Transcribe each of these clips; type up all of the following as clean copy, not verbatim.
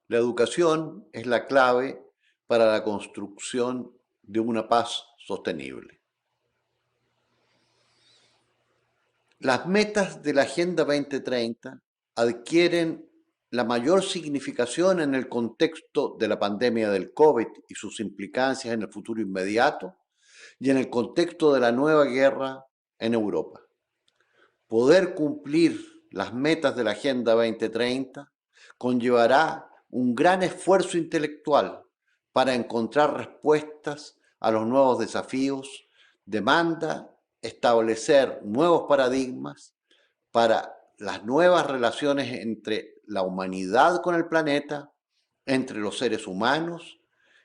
La educación es la clave para la construcción de una paz sostenible. Las metas de la Agenda 2030 adquieren la mayor significación en el contexto de la pandemia del COVID y sus implicancias en el futuro inmediato y en el contexto de la nueva guerra en Europa. Poder cumplir las metas de la Agenda 2030 conllevará un gran esfuerzo intelectual para encontrar respuestas a los nuevos desafíos, demanda establecer nuevos paradigmas para las nuevas relaciones entre la humanidad con el planeta, entre los seres humanos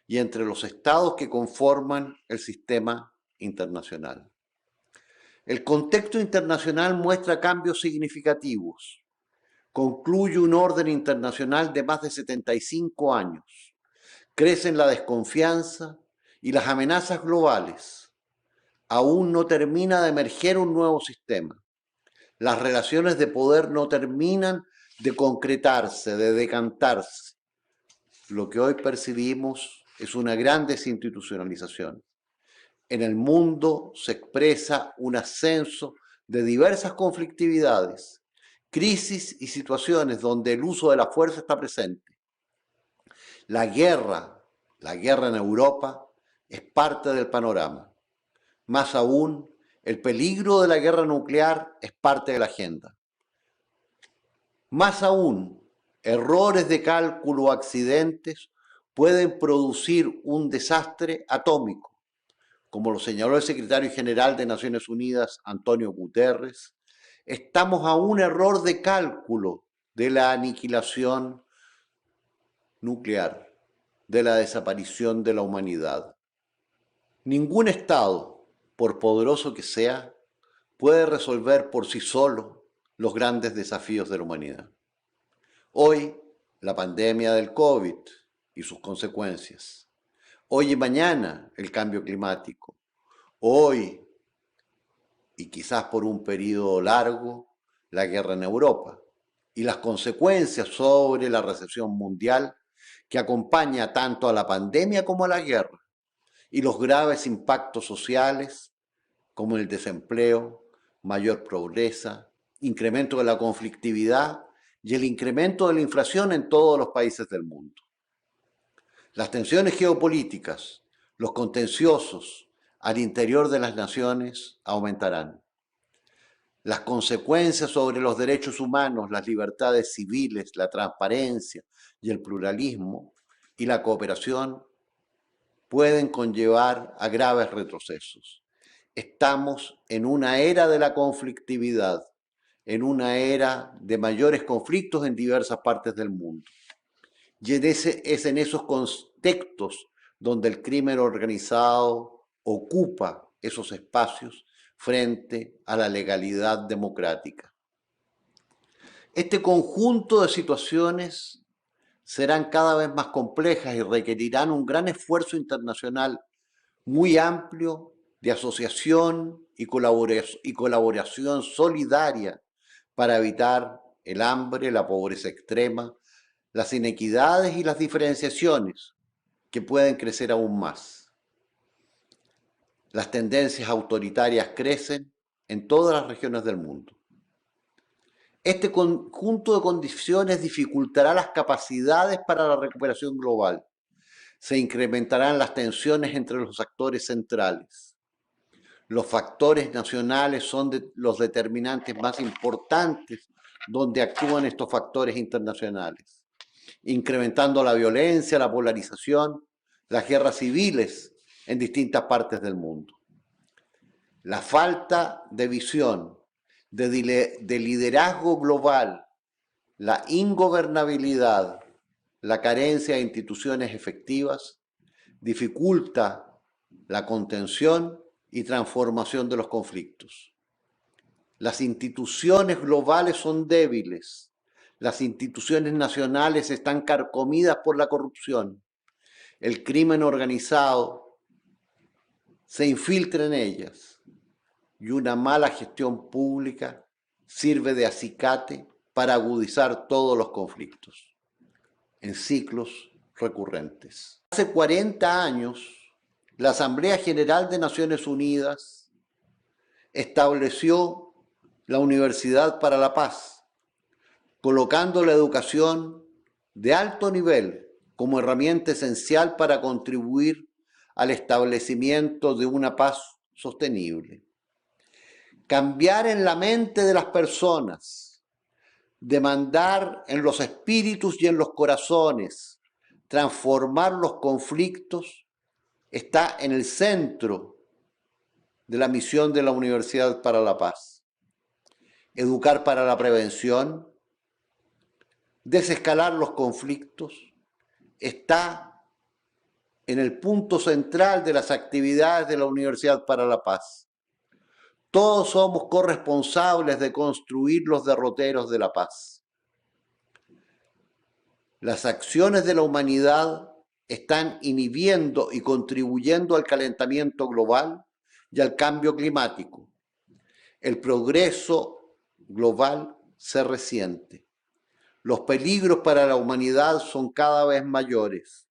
y entre los estados que conforman el sistema internacional. El contexto internacional muestra cambios significativos. Concluye un orden internacional de más de 75 años. Crecen la desconfianza y las amenazas globales. Aún no termina de emerger un nuevo sistema. Las relaciones de poder no terminan de concretarse, de decantarse. Lo que hoy percibimos es una gran desinstitucionalización. En el mundo se expresa un ascenso de diversas conflictividades, crisis y situaciones donde el uso de la fuerza está presente. La guerra, la guerra en Europa, es parte del panorama. Más aún, el peligro de la guerra nuclear es parte de la agenda. Más aún, errores de cálculo o accidentes pueden producir un desastre atómico, como lo señaló el secretario general de Naciones Unidas, Antonio Guterres. Estamos a un error de cálculo de la aniquilación nuclear, de la desaparición de la humanidad. Ningún Estado, por poderoso que sea, puede resolver por sí solo los grandes desafíos de la humanidad. Hoy, la pandemia del COVID y sus consecuencias. Hoy y mañana, el cambio climático. Hoy, y quizás por un periodo largo, la guerra en Europa y las consecuencias sobre la recesión mundial que acompaña tanto a la pandemia como a la guerra y los graves impactos sociales como el desempleo, mayor pobreza, incremento de la conflictividad y el incremento de la inflación en todos los países del mundo. Las tensiones geopolíticas, los contenciosos al interior de las naciones aumentarán. Las consecuencias sobre los derechos humanos, las libertades civiles, la transparencia y el pluralismo y la cooperación pueden conllevar a graves retrocesos. Estamos en una era de la conflictividad, en una era de mayores conflictos en diversas partes del mundo. Y es en esos contextos donde el crimen organizado ocupa esos espacios frente a la legalidad democrática. Este conjunto de situaciones serán cada vez más complejas y requerirán un gran esfuerzo internacional muy amplio de asociación y colaboración solidaria para evitar el hambre, la pobreza extrema, las inequidades y las diferenciaciones que pueden crecer aún más. Las tendencias autoritarias crecen en todas las regiones del mundo. Este conjunto de condiciones dificultará las capacidades para la recuperación global. Se incrementarán las tensiones entre los actores centrales. Los factores nacionales son los determinantes más importantes donde actúan estos factores internacionales, incrementando la violencia, la polarización, las guerras civiles en distintas partes del mundo. La falta de visión, de liderazgo global, la ingobernabilidad, la carencia de instituciones efectivas, dificulta la contención y transformación de los conflictos. Las instituciones globales son débiles. Las instituciones nacionales están carcomidas por la corrupción. El crimen organizado se infiltra en ellas y una mala gestión pública sirve de acicate para agudizar todos los conflictos. en ciclos recurrentes. Hace 40 años, la Asamblea General de Naciones Unidas estableció la Universidad para la Paz, colocando la educación de alto nivel como herramienta esencial para contribuir al establecimiento de una paz sostenible. Cambiar en la mente de las personas, demandar en los espíritus y en los corazones, transformar los conflictos, está en el centro de la misión de la Universidad para la Paz. Educar para la prevención, desescalar los conflictos, está en el punto central de las actividades de la Universidad para la Paz. Todos somos corresponsables de construir los derroteros de la paz. Las acciones de la humanidad están inhibiendo y contribuyendo al calentamiento global y al cambio climático. El progreso global se resiente. Los peligros para la humanidad son cada vez mayores.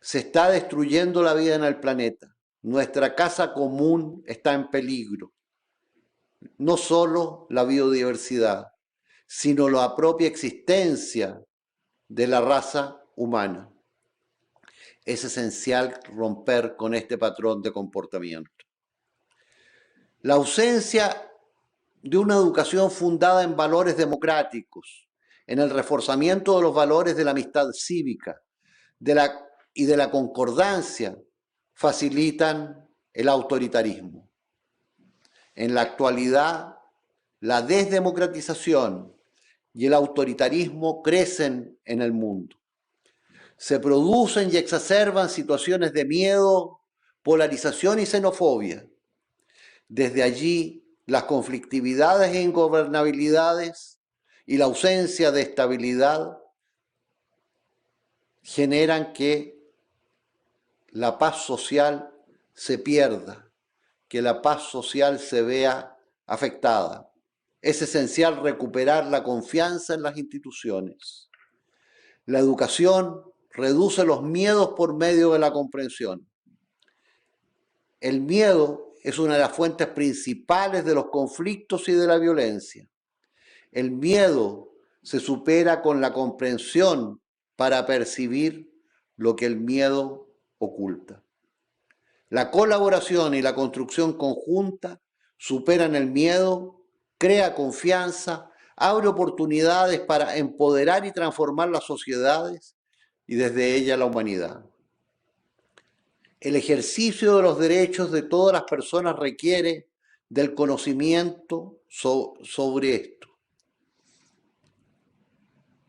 Se está destruyendo la vida en el planeta. Nuestra casa común está en peligro. No solo la biodiversidad, sino la propia existencia de la raza humana. Es esencial romper con este patrón de comportamiento. La ausencia de una educación fundada en valores democráticos, en el reforzamiento de los valores de la amistad cívica y de la concordancia, facilitan el autoritarismo. En la actualidad, la desdemocratización y el autoritarismo crecen en el mundo. Se producen y exacerban situaciones de miedo, polarización y xenofobia. Desde allí, las conflictividades e ingobernabilidades y la ausencia de estabilidad generan que la paz social se pierda, que la paz social se vea afectada. Es esencial recuperar la confianza en las instituciones. La educación reduce los miedos por medio de la comprensión. El miedo es una de las fuentes principales de los conflictos y de la violencia. El miedo se supera con la comprensión para percibir lo que el miedo oculta. La colaboración y la construcción conjunta superan el miedo, crea confianza, abre oportunidades para empoderar y transformar las sociedades y desde ellas la humanidad. El ejercicio de los derechos de todas las personas requiere del conocimiento sobre esto.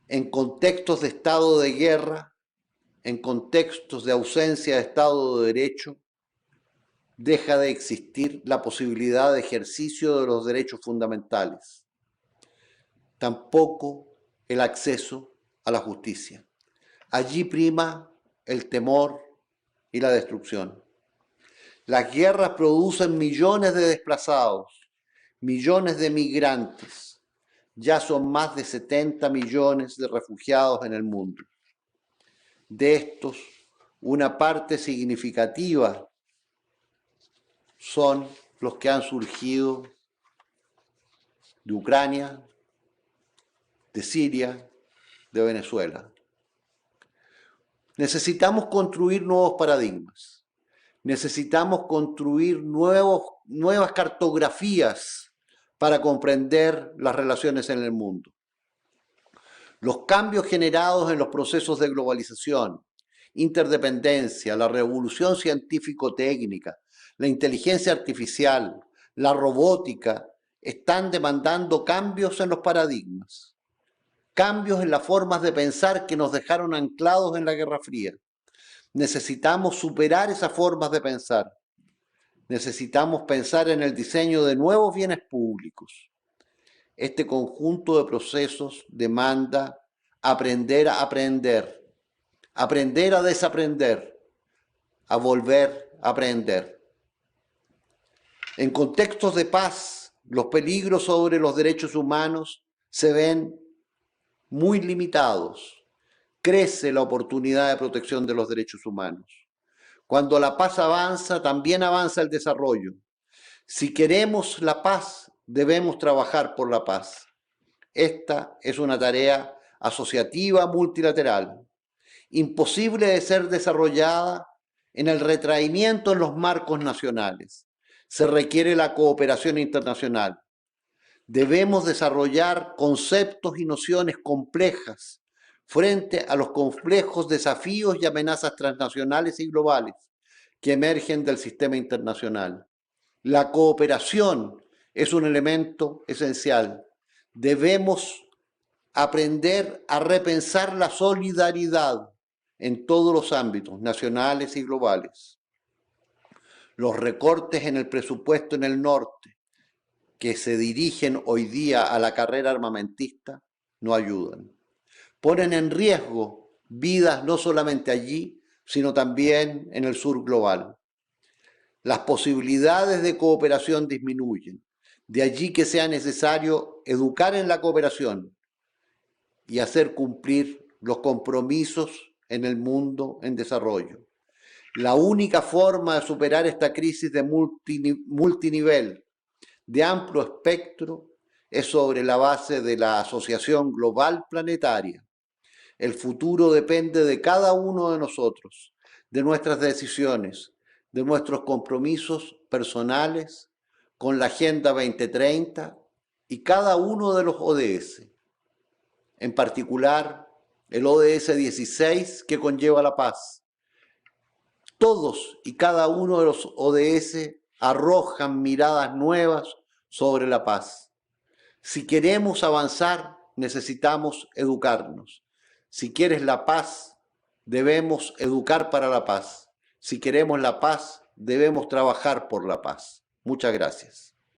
En contextos de estado de guerra, en contextos de ausencia de Estado de Derecho, deja de existir la posibilidad de ejercicio de los derechos fundamentales. Tampoco el acceso a la justicia. Allí prima el temor y la destrucción. Las guerras producen millones de desplazados, millones de migrantes. Ya son más de 70 millones de refugiados en el mundo. De estos, una parte significativa son los que han surgido de Ucrania, de Siria, de Venezuela. Necesitamos construir nuevos paradigmas. Necesitamos construir nuevas cartografías para comprender las relaciones en el mundo. Los cambios generados en los procesos de globalización, interdependencia, la revolución científico-técnica, la inteligencia artificial, la robótica, están demandando cambios en los paradigmas, cambios en las formas de pensar que nos dejaron anclados en la Guerra Fría. Necesitamos superar esas formas de pensar. Necesitamos pensar en el diseño de nuevos bienes públicos. Este conjunto de procesos demanda aprender a aprender, aprender a desaprender, a volver a aprender. En contextos de paz, los peligros sobre los derechos humanos se ven muy limitados. crece la oportunidad de protección de los derechos humanos. Cuando la paz avanza, también avanza el desarrollo. Si queremos la paz, debemos trabajar por la paz. Esta es una tarea asociativa multilateral, imposible de ser desarrollada en el retraimiento en los marcos nacionales. Se requiere la cooperación internacional. Debemos desarrollar conceptos y nociones complejas frente a los complejos desafíos y amenazas transnacionales y globales que emergen del sistema internacional. La cooperación es un elemento esencial. Debemos aprender a repensar la solidaridad en todos los ámbitos, nacionales y globales. Los recortes en el presupuesto en el norte, que se dirigen hoy día a la carrera armamentista, no ayudan. Ponen en riesgo vidas no solamente allí, sino también en el sur global. Las posibilidades de cooperación disminuyen. De allí que sea necesario educar en la cooperación y hacer cumplir los compromisos en el mundo en desarrollo. La única forma de superar esta crisis de multinivel, de amplio espectro, es sobre la base de la Asociación Global Planetaria. El futuro depende de cada uno de nosotros, de nuestras decisiones, de nuestros compromisos personales con la Agenda 2030 y cada uno de los ODS. En particular, el ODS 16 que conlleva la paz. Todos y cada uno de los ODS arrojan miradas nuevas sobre la paz. Si queremos avanzar, necesitamos educarnos. Si quieres la paz, debemos educar para la paz. Si queremos la paz, debemos trabajar por la paz. Muchas gracias.